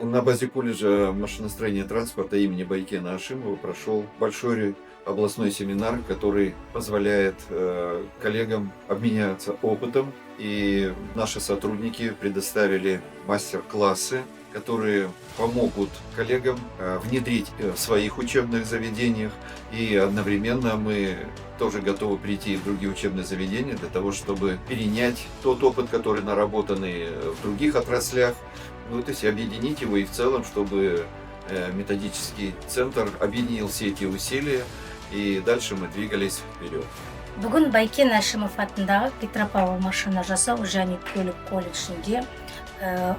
На базе колледжа машиностроения и транспорта имени Байкена Ашимова прошел большой областной семинар, который позволяет коллегам обменяться опытом. И наши сотрудники предоставили мастер-классы, которые помогут коллегам внедрить в своих учебных заведениях. И одновременно мы тоже готовы прийти в другие учебные заведения для того, чтобы перенять тот опыт, который наработанный в других отраслях, то есть объединить его и в целом, чтобы методический центр объединил все эти усилия, и дальше мы двигались вперед. Бүгін Байкен Әшімов атындағы Петропавл машина жасау және көлік колледжінде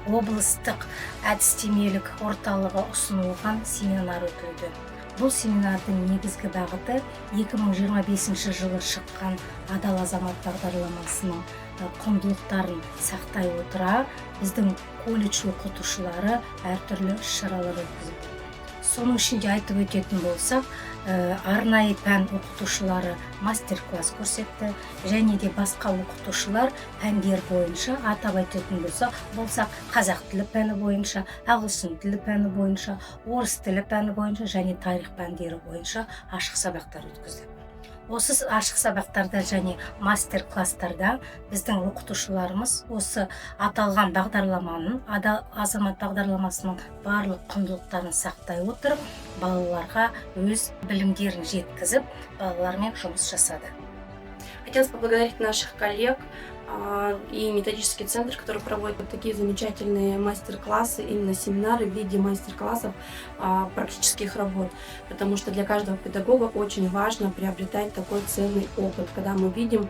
облыстық әдістемелік орталығы ұсынылған семинар өтілді. Бұл семинардың негізгі бағыты 2025 жылы шыққан Адал азамат бағдарламасының құндылықтарын сақтай отыра, біздің колледж оқытушылары әртүрлі іс-шаралар өткізді. Соның ішінде айтып өтетін болсақ, арнайы пән оқытушылары мастер-класс көрсетті, және де басқа оқытушылар пәндер бойынша, атап айтатын болсақ, қазақ тілі пәні бойынша, ағылшын тілі пәні бойынша, орыс тілі пәні бойынша және тарих пәндері бойынша ашық сабақтар өткізді. Осы ашық сабақтарда және мастер-класстарда біздің оқытушыларымыз осы аталған бағдарламаның, Адал азамат бағдарламасының барлық құндылықтарын сақтай отырып, балаларға өз білімдерін жеткізіп, балалармен жұмыс жасады. Хотелось поблагодарить наших коллег и методический центр, который проводит вот такие замечательные мастер-классы, именно семинары в виде мастер-классов практических работ, потому что для каждого педагога очень важно приобретать такой ценный опыт, когда мы видим,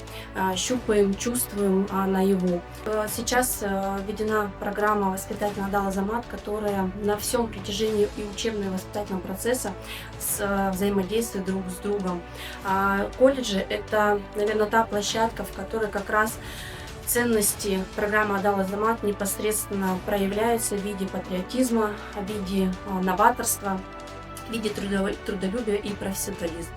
щупаем, чувствуем наяву. Сейчас введена программа «Воспитательный Адал Азамат», которая на всем протяжении и учебного и воспитательного процесса взаимодействует друг с другом. Колледжи – это, наверное, та площадка, в которой как раз ценности программы Адал Азамат непосредственно проявляются в виде патриотизма, в виде новаторства, в виде трудолюбия и профессионализма.